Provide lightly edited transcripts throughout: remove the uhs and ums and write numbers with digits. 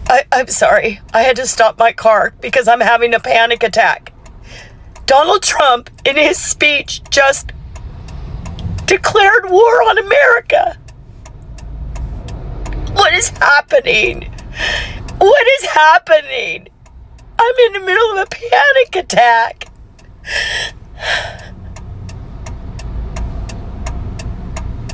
I'm sorry. I had to stop my car because I'm having a panic attack. Donald Trump, in his speech, just declared war on America. What is happening? What is happening? I'm in the middle of a panic attack.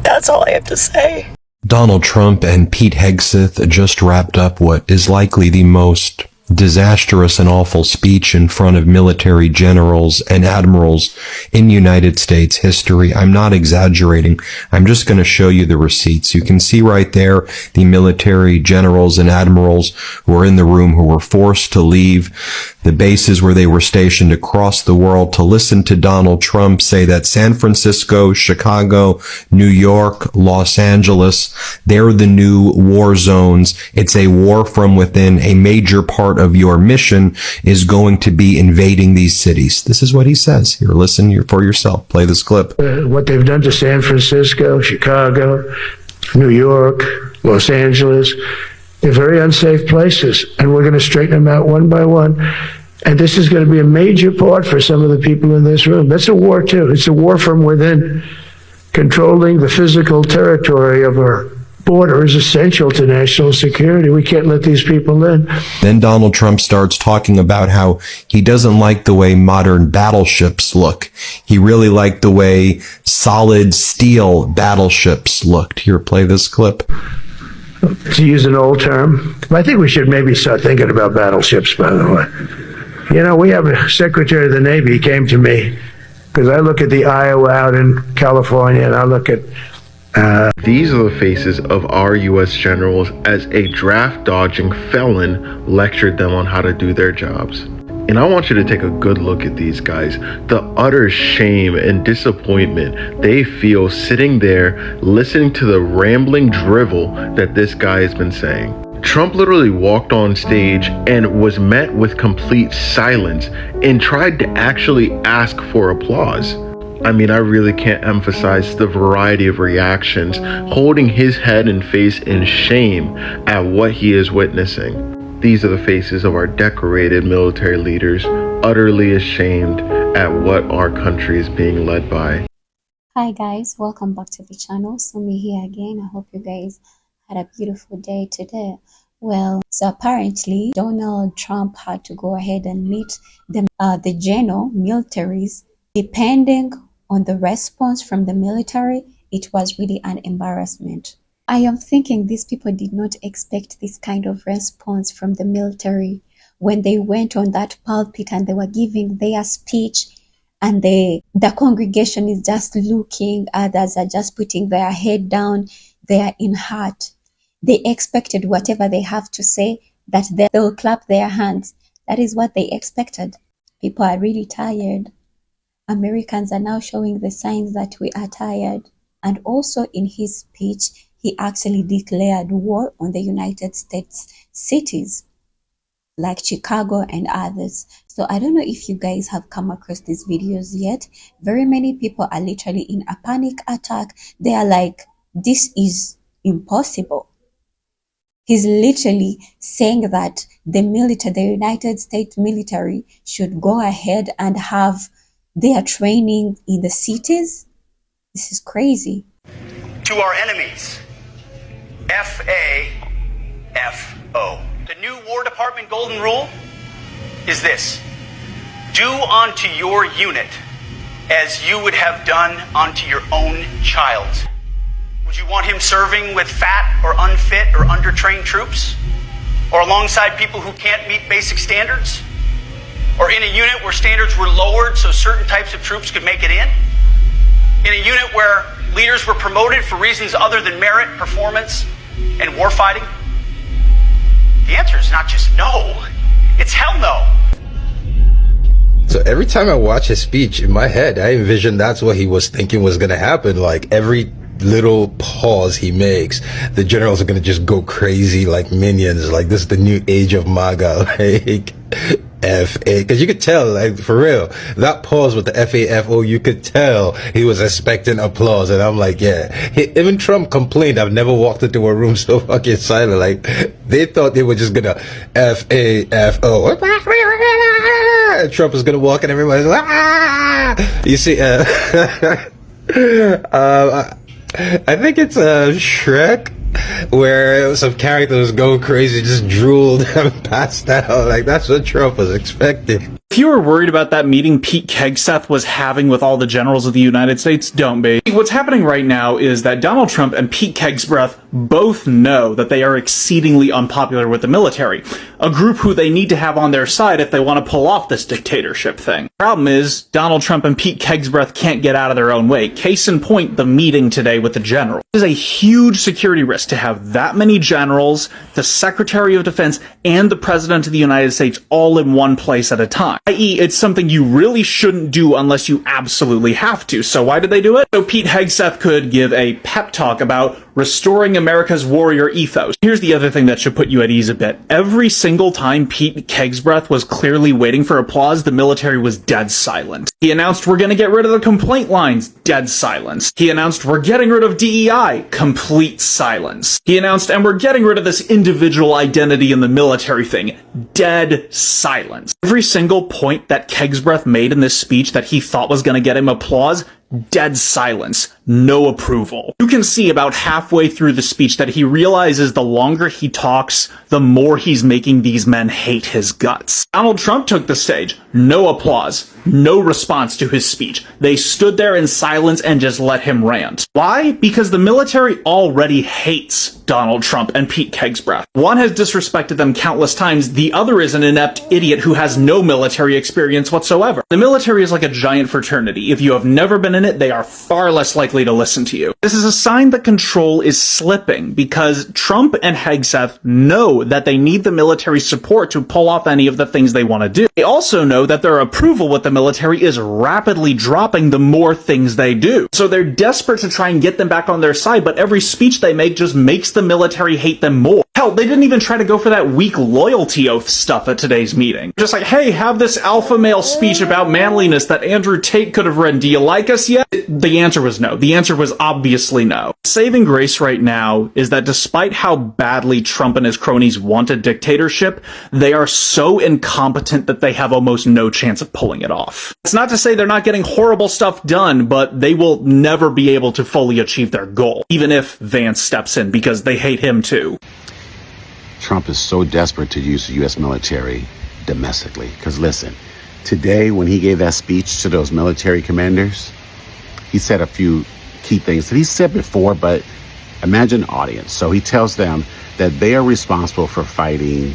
That's all I have to say. Donald Trump and Pete Hegseth just wrapped up what is likely the most disastrous and awful speech in front of military generals and admirals in United States history. I'm not exaggerating. I'm just going to show you the receipts. You can see right there the military generals and admirals who were in the room who were forced to leave the bases where they were stationed across the world to listen to Donald Trump say that San Francisco, Chicago, New York, Los Angeles, they're the new war zones. It's a war from within. A major part of your mission is going to be invading these cities. This is what he says. Here, listen for yourself. Play this clip. What they've done to San Francisco, Chicago, New York, Los Angeles, they're very unsafe places, and we're going to straighten them out one by one. And this is going to be a major part for some of the people in this room. That's a war, too. It's a war from within. Controlling the physical territory of our border is essential to national security. We can't let these people in. Then Donald Trump starts talking about how he doesn't like the way modern battleships look. He really liked the way solid steel battleships looked. Here, play this clip. To use an old term, I think we should maybe start thinking about battleships, by the way. You know, we have a Secretary of the Navy came to me because I look at the Iowa out in California and I look at These are the faces of our U.S. generals as a draft-dodging felon lectured them on how to do their jobs. And I want you to take a good look at these guys. The utter shame and disappointment they feel sitting there listening to the rambling drivel that this guy has been saying. Trump literally walked on stage and was met with complete silence and tried to actually ask for applause. I mean, I really can't emphasize the variety of reactions, holding his head and face in shame at what he is witnessing. These are the faces of our decorated military leaders, utterly ashamed at what our country is being led by. Hi guys, welcome back to the channel. Sumi here again. I hope you guys had a beautiful day today. Well, so apparently Donald Trump had to go ahead and meet the general militaries. Depending on the response from the military, it was really an embarrassment. I am thinking these people did not expect this kind of response from the military when they went on that pulpit and they were giving their speech, and the congregation is just looking, others are just putting their head down, they are in heart. They expected whatever they have to say, that they'll clap their hands. That is what they expected. People are really tired. Americans are now showing the signs that we are tired. And also in his speech, he actually declared war on the United States cities like Chicago and others. So I don't know if you guys have come across these videos yet. Very many people are literally in a panic attack. They are like, this is impossible. He's literally saying that the United States military should go ahead and have their training in the cities. This is crazy. To our enemies, FAFO. The new War Department golden rule is this: do unto your unit as you would have done unto your own child. Would you want him serving with fat or unfit or undertrained troops? Or alongside people who can't meet basic standards? Or in a unit where standards were lowered so certain types of troops could make it in? In a unit where leaders were promoted for reasons other than merit, performance, and warfighting? The answer is not just no, it's hell no. So every time I watch his speech, in my head, I envision that's what he was thinking was going to happen. Like every little pause he makes, the generals are going to just go crazy like minions. Like this is the new age of MAGA. Like F-A, because you could tell, like, for real, that pause with the F-A-F-O, you could tell he was expecting applause. And I'm like, yeah. Even Trump complained, I've never walked into a room so fucking silent. Like, they thought they were just gonna F-A-F-O. And Trump was gonna walk and everybody's like, ah! You see, I think it's Shrek, where some characters go crazy, just drooled and passed out. Like, that's what Trump was expecting. If you were worried about that meeting Pete Hegseth was having with all the generals of the United States, don't be. What's happening right now is that Donald Trump and Pete Hegseth both know that they are exceedingly unpopular with the military, a group who they need to have on their side if they want to pull off this dictatorship thing. Problem is, Donald Trump and Pete Hegseth can't get out of their own way. Case in point, the meeting today with the general. It is a huge security risk to have that many generals, the Secretary of Defense, and the President of the United States all in one place at a time. I.e., it's something you really shouldn't do unless you absolutely have to. So why did they do it? So Pete Hegseth could give a pep talk about restoring America's warrior ethos. Here's the other thing that should put you at ease a bit. Every single time Pete Hegseth was clearly waiting for applause, the military was dead silent. He announced, we're gonna get rid of the complaint lines. Dead silence. He announced, we're getting rid of DEI. Complete silence. He announced, and we're getting rid of this individual identity in the military thing. Dead silence. Every single point that Hegseth made in this speech that he thought was gonna get him applause, dead silence. No approval. You can see about halfway through the speech that he realizes the longer he talks, the more he's making these men hate his guts. Donald Trump took the stage. No applause. No response to his speech. They stood there in silence and just let him rant. Why? Because the military already hates Donald Trump and Pete Hegseth. One has disrespected them countless times. The other is an inept idiot who has no military experience whatsoever. The military is like a giant fraternity. If you have never been in it, they are far less likely to listen to you. This is a sign that control is slipping because Trump and Hegseth know that they need the military support to pull off any of the things they want to do. They also know that their approval with the military is rapidly dropping the more things they do. So they're desperate to try and get them back on their side, but every speech they make just makes the military hate them more. Hell, they didn't even try to go for that weak loyalty oath stuff at today's meeting. Just like, hey, have this alpha male speech about manliness that Andrew Tate could have read. Do you like us yet? The answer was no. The answer was obviously no. Saving grace right now is that despite how badly Trump and his cronies want a dictatorship, they are so incompetent that they have almost no chance of pulling it off. It's not to say they're not getting horrible stuff done, but they will never be able to fully achieve their goal, even if Vance steps in because they hate him too. Trump is so desperate to use the U.S. military domestically. Because listen, today when he gave that speech to those military commanders, he said a few key things that he said before, but imagine the audience. So he tells them that they are responsible for fighting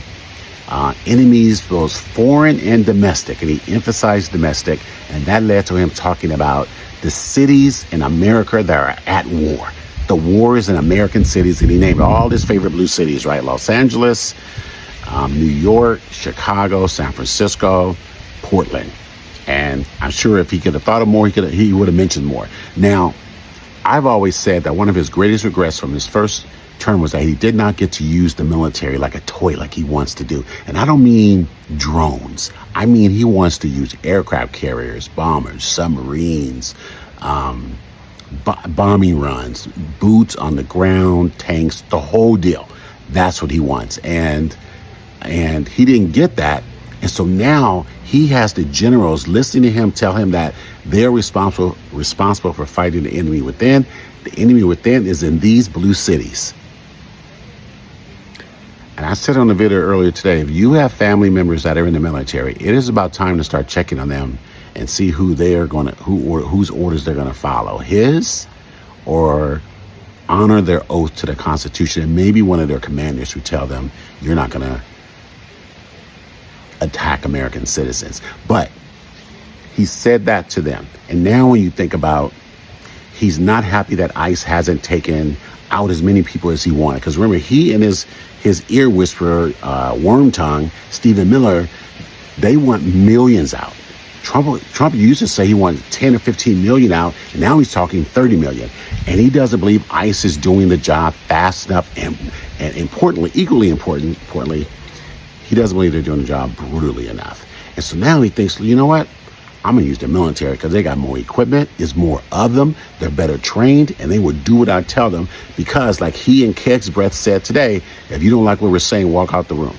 enemies, both foreign and domestic. And he emphasized domestic, and that led to him talking about the cities in America that are at war. The wars in American cities, and he named all his favorite blue cities, right? Los Angeles, New York, Chicago, San Francisco, Portland. And I'm sure if he could have thought of more, he would have mentioned more. Now, I've always said that one of his greatest regrets from his first term was that he did not get to use the military like a toy like he wants to do. And I don't mean drones. I mean he wants to use aircraft carriers, bombers, submarines, bombing runs, boots on the ground, tanks, the whole deal. That's what he wants. And he didn't get that. And so now he has the generals listening to him tell him that they're responsible for fighting the enemy within. The enemy within is in these blue cities. And I said on the video earlier today, if you have family members that are in the military, it is about time to start checking on them and see whose orders they're going to follow, his, or honor their oath to the Constitution. And maybe one of their commanders who tell them you're not going to attack American citizens. But he said that to them. And now when you think about, he's not happy that ICE hasn't taken out as many people as he wanted. Because remember, he and his ear whisperer, worm tongue, Stephen Miller, they want millions out. Trump used to say he wanted 10 or 15 million out, and now he's talking 30 million. And he doesn't believe ICE is doing the job fast enough. And importantly, equally importantly, He doesn't believe they're doing the job brutally enough. And so now he thinks, you know what? I'm going to use the military because they got more equipment. There's more of them. They're better trained, and they will do what I tell them because, like he and Hegseth said today, if you don't like what we're saying, walk out the room.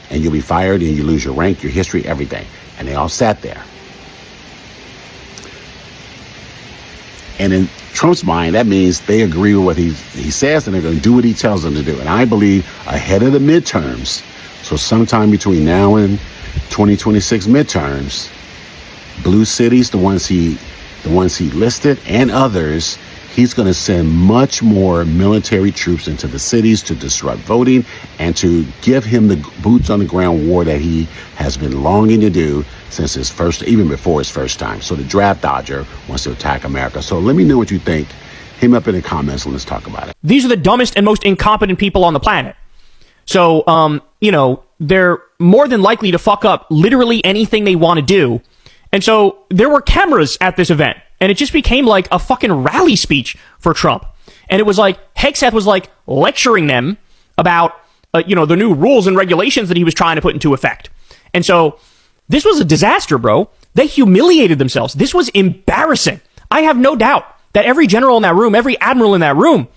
And you'll be fired, and you lose your rank, your history, everything. And they all sat there. And in Trump's mind, that means they agree with what he says, and they're going to do what he tells them to do. And I believe ahead of the midterms, so sometime between now and 2026 midterms, blue cities, the ones he listed, and others, he's going to send much more military troops into the cities to disrupt voting and to give him the boots on the ground war that he has been longing to do since his first, even before his first time. So the draft dodger wants to attack America. So let me know what you think. Hit me up in the comments and let's talk about it. These are the dumbest and most incompetent people on the planet. So, they're more than likely to fuck up literally anything they want to do. And so there were cameras at this event, and it just became like a fucking rally speech for Trump. And it was like Hegseth was like lecturing them about, the new rules and regulations that he was trying to put into effect. And so this was a disaster, bro. They humiliated themselves. This was embarrassing. I have no doubt that every general in that room, every admiral in that room,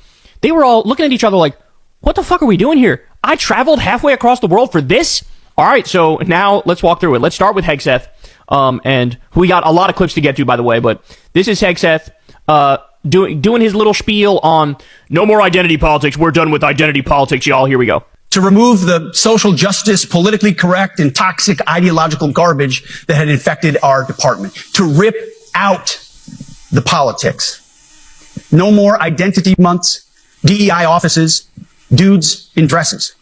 they were all looking at each other like, what the fuck are we doing here? I traveled halfway across the world for this? All right, so now let's walk through it. Let's start with Hegseth. And we got a lot of clips to get to, by the way, but this is Hegseth doing his little spiel on no more identity politics. We're done with identity politics, y'all. Here we go. To remove the social justice, politically correct, and toxic ideological garbage that had infected our department. To rip out the politics. No more identity months, DEI offices, dudes in dresses.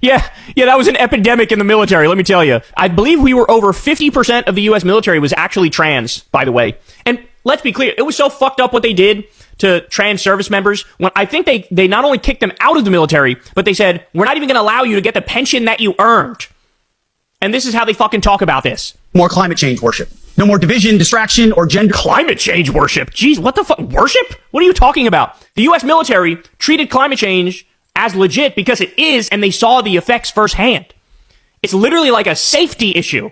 Yeah, that was an epidemic in the military, let me tell you. I believe we were over 50% of the U.S. military was actually trans, by the way. And let's be clear, it was so fucked up what they did to trans service members. When I think they not only kicked them out of the military, but they said, we're not even going to allow you to get the pension that you earned. And this is how they fucking talk about this. More climate change worship. No more division, distraction, or gender. Climate change worship? Jeez, what the fuck? Worship? What are you talking about? The U.S. military treated climate change as legit because it is, and they saw the effects firsthand. It's literally like a safety issue.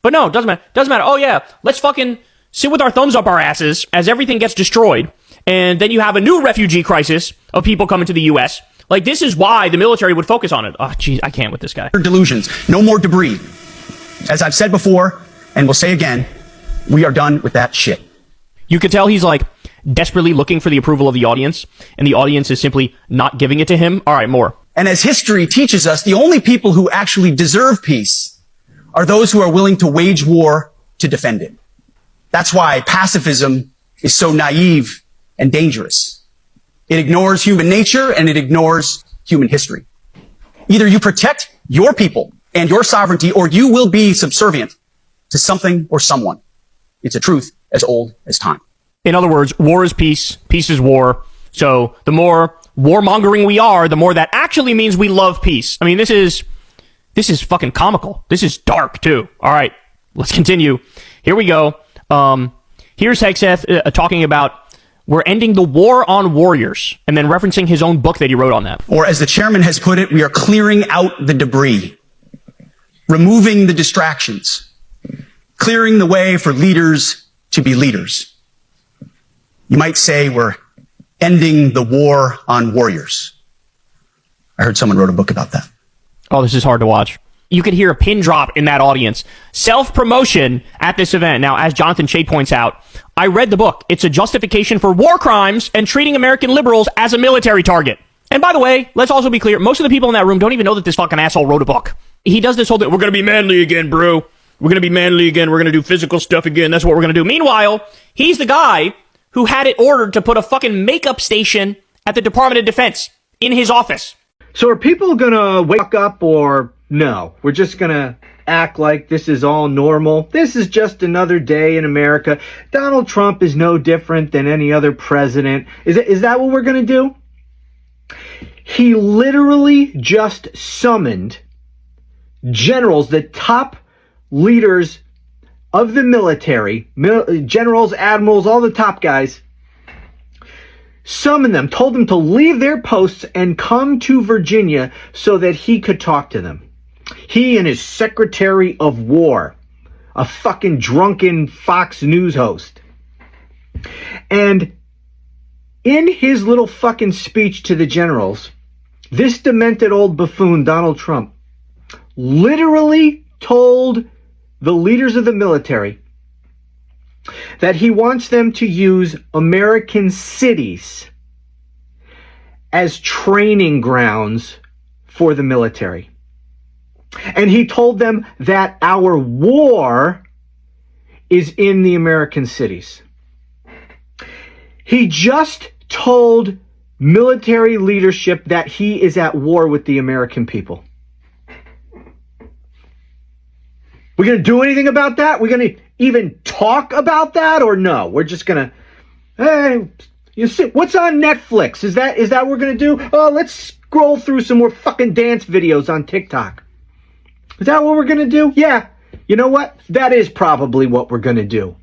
But no, it doesn't matter. Doesn't matter. Oh yeah, let's fucking sit with our thumbs up our asses as everything gets destroyed. And then you have a new refugee crisis of people coming to the U.S. Like, this is why the military would focus on it. Oh, geez, I can't with this guy. Delusions. No more debris. As I've said before, and will say again, we are done with that shit. You could tell he's like desperately looking for the approval of the audience, and the audience is simply not giving it to him. All right, more. And as history teaches us, the only people who actually deserve peace are those who are willing to wage war to defend it. That's why pacifism is so naive and dangerous. It ignores human nature and it ignores human history. Either you protect your people and your sovereignty, or you will be subservient to something or someone. It's a truth as old as time. In other words, war is peace, peace is war. So the more warmongering we are, the more that actually means we love peace. I mean, this is fucking comical. This is dark too. All right, let's continue. Here we go. Here's Hegseth talking about we're ending the war on warriors, and then referencing his own book that he wrote on that. Or as the chairman has put it, we are clearing out the debris, removing the distractions, clearing the way for leaders to be leaders. You might say we're ending the war on warriors. I heard someone wrote a book about that. Oh, this is hard to watch. You could hear a pin drop in that audience. Self-promotion at this event. Now, as Jonathan Chait points out, I read the book. It's a justification for war crimes and treating American liberals as a military target. And by the way, let's also be clear, most of the people in that room don't even know that this fucking asshole wrote a book. He does this whole thing, we're going to be manly again, bro. We're going to be manly again. We're going to do physical stuff again. That's what we're going to do. Meanwhile, he's the guy who had it ordered to put a fucking makeup station at the Department of Defense in his office. So are people going to wake up, or no? We're just going to act like this is all normal. This is just another day in America. Donald Trump is no different than any other president. Is that what we're going to do? He literally just summoned generals, the top leaders of the military, generals, admirals, all the top guys, summoned them, told them to leave their posts and come to Virginia so that he could talk to them. He and his Secretary of War, a fucking drunken Fox News host. And in his little fucking speech to the generals, this demented old buffoon, Donald Trump, literally told the leaders of the military that he wants them to use American cities as training grounds for the military. And he told them that our war is in the American cities. He just told military leadership that he is at war with the American people. We're going to do anything about that? We're going to even talk about that, or no? We're just going to, hey, you see, what's on Netflix? Is that what we're going to do? Oh, let's scroll through some more fucking dance videos on TikTok. Is that what we're going to do? Yeah. You know what? That is probably what we're going to do.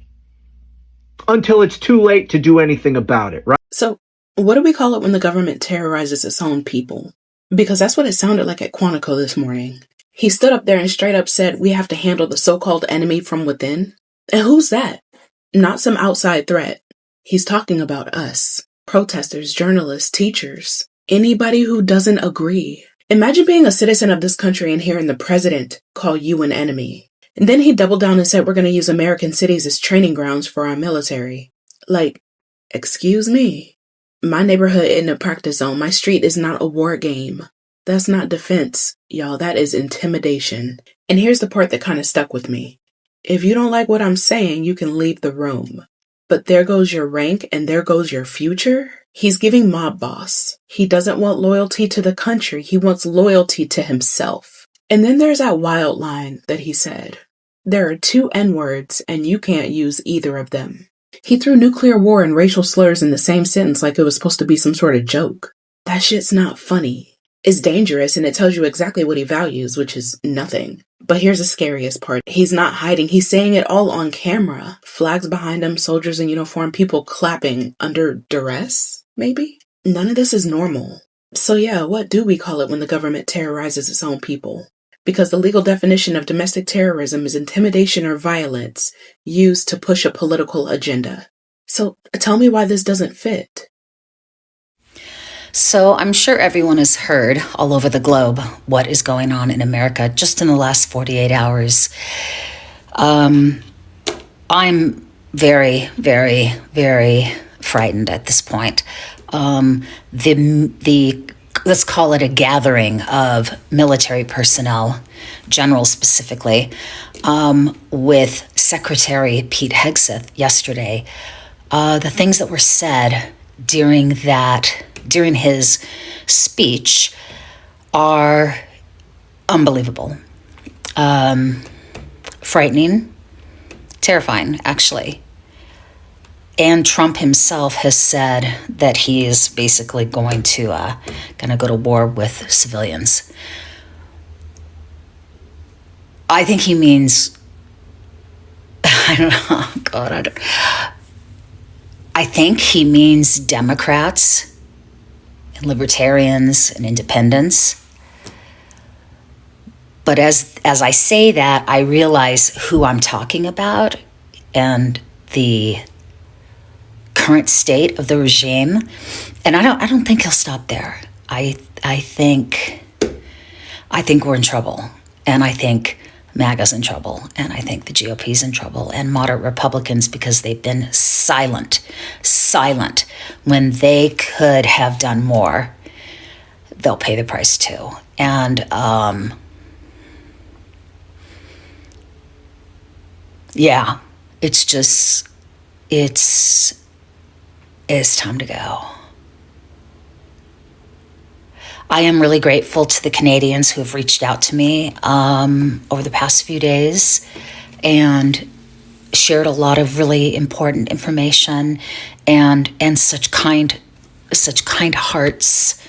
Until it's too late to do anything about it, right? So, what do we call it when the government terrorizes its own people? Because that's what it sounded like at Quantico this morning. He stood up there and straight up said, we have to handle the so-called enemy from within. And who's that? Not some outside threat. He's talking about us. Protesters, journalists, teachers. Anybody who doesn't agree. Imagine being a citizen of this country and hearing the president call you an enemy. And then he doubled down and said we're going to use American cities as training grounds for our military. Like, excuse me. My neighborhood isn't a practice zone. My street is not a war game. That's not defense, y'all. That is intimidation. And here's the part that kind of stuck with me. If you don't like what I'm saying, you can leave the room. But there goes your rank and there goes your future. He's giving mob boss. He doesn't want loyalty to the country. He wants loyalty to himself. And then there's that wild line that he said. There are 2 N-words and you can't use either of them. He threw nuclear war and racial slurs in the same sentence like it was supposed to be some sort of joke. That shit's not funny. It's dangerous and it tells you exactly what he values, which is nothing. But here's the scariest part. He's not hiding. He's saying it all on camera. Flags behind him, soldiers in uniform, people clapping under duress, maybe? None of this is normal. So yeah, what do we call it when the government terrorizes its own people? Because the legal definition of domestic terrorism is intimidation or violence used to push a political agenda. So tell me why this doesn't fit. So I'm sure everyone has heard all over the globe what is going on in America just in the last 48 hours. I'm very, very, very frightened at this point. Let's call it a gathering of military personnel, generals specifically, with Secretary Pete Hegseth yesterday. The things that were said during his speech are unbelievable, frightening, terrifying, actually. And Trump himself has said that he is basically going to go to war with civilians. I think he means, I don't know, God, I think he means Democrats and libertarians and independents. But as I say that, I realize who I'm talking about and the current state of the regime, and I don't think he'll stop there. I think we're in trouble, and I think MAGA's in trouble, and I think the GOP's in trouble, and moderate Republicans, because they've been silent when they could have done more. They'll pay the price too. And yeah, it's time to go. I am really grateful to the Canadians who have reached out to me over the past few days and shared a lot of really important information and such kind hearts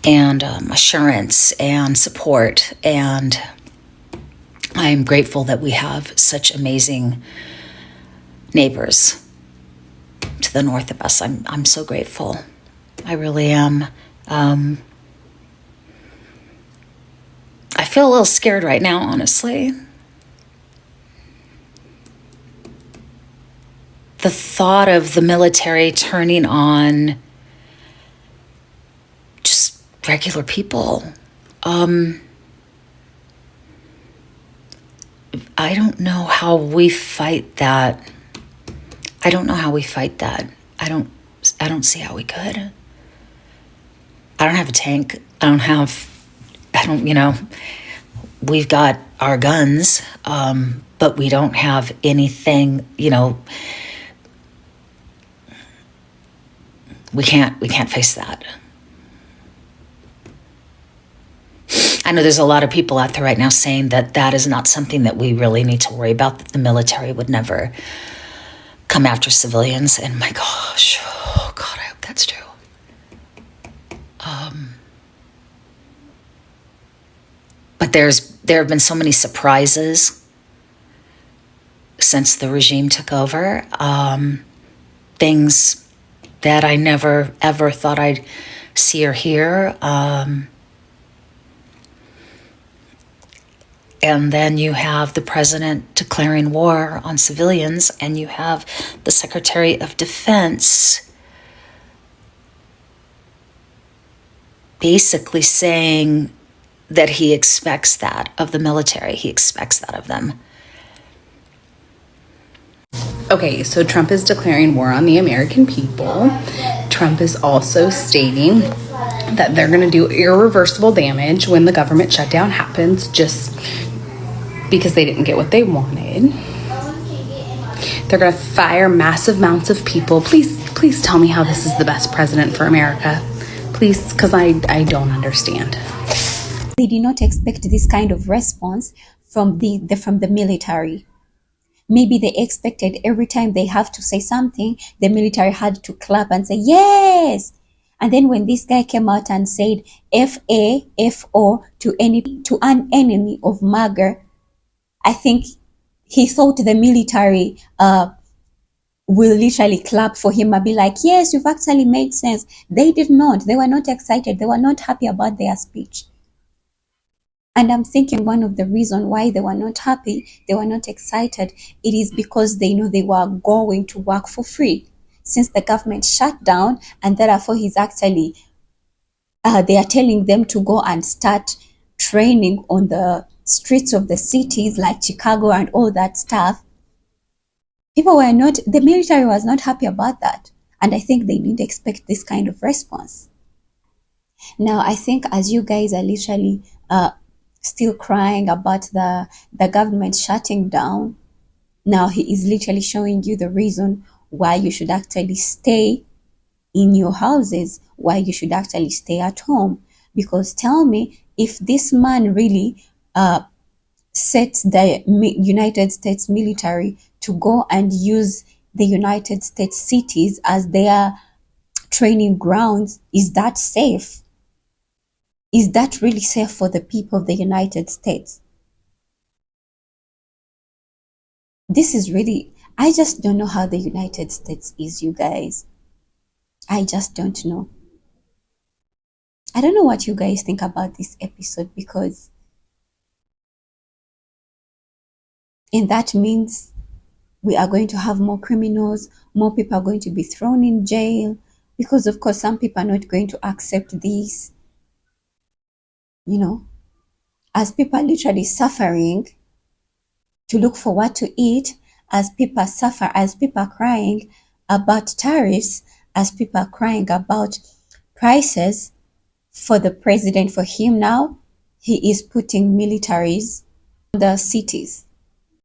and assurance and support. And I'm grateful that we have such amazing neighbors to the north of us. I'm so grateful. I really am. I feel a little scared right now, honestly. The thought of the military turning on just regular people. I don't know how we fight that. I don't know how we fight that. I don't see how we could. I don't have a tank. We've got our guns, but we don't have anything, we can't face that. I know there's a lot of people out there right now saying that that is not something that we really need to worry about, that the military would never come after civilians. And my gosh, oh God, I hope that's true. But there have been so many surprises since the regime took over. Things that I never ever thought I'd see or hear. And then you have the president declaring war on civilians, and you have the Secretary of Defense basically saying that he expects that of the military. He expects that of them. Okay, so Trump is declaring war on the American people. Trump is also stating that they're going to do irreversible damage when the government shutdown happens, just because they didn't get what they wanted. They're going to fire massive amounts of people. Please tell me how this is the best president for America. Please, because I don't understand. They did not expect this kind of response from the military. Maybe they expected every time they have to say something, the military had to clap and say, yes. And then when this guy came out and said FAFO to an enemy of MAGA, I think he thought the military will literally clap for him and be like, yes, you've actually made sense. They did not. They were not excited. They were not happy about their speech. And I'm thinking one of the reasons why they were not happy, they were not excited, it is because they know they were going to work for free. Since the government shut down, and therefore he's actually, they are telling them to go and start training on the streets of the cities like Chicago and all that stuff. The military was not happy about that. And I think they didn't expect this kind of response. Now, I think as you guys are literally still crying about the government shutting down, now he is literally showing you the reason why you should actually stay in your houses, why you should actually stay at home. Because tell me, if this man really sets the United States military to go and use the United States cities as their training grounds, is that safe? Is that really safe for the people of the United States? This is really, I just don't know how the United States is, you guys. I just don't know. I don't know what you guys think about this episode, because and that means we are going to have more criminals, more people are going to be thrown in jail, because of course some people are not going to accept this. As people are literally suffering to look for what to eat, as people suffer, as people are crying about tariffs, as people are crying about prices for the president, for him now, he is putting militaries in the cities.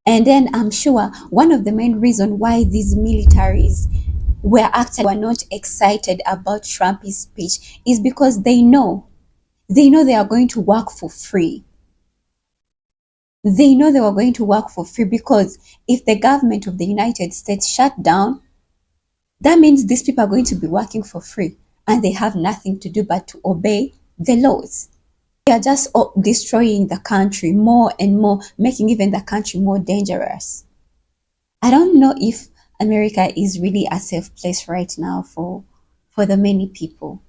And then I'm sure one of the main reasons why these militaries were not excited about Trump's speech is because they know they are going to work for free. They know they were going to work for free, because if the government of the United States shut down, that means these people are going to be working for free, and they have nothing to do but to obey the laws. They are just destroying the country more and more, making even the country more dangerous. I don't know if America is really a safe place right now for the many people.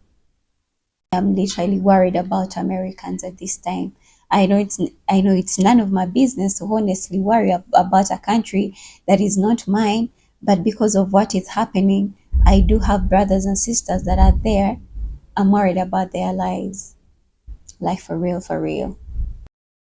I'm literally worried about Americans at this time. I know it's none of my business to honestly worry about a country that is not mine, but because of what is happening, I do have brothers and sisters that are there. I'm worried about their lives. Like for real, for real.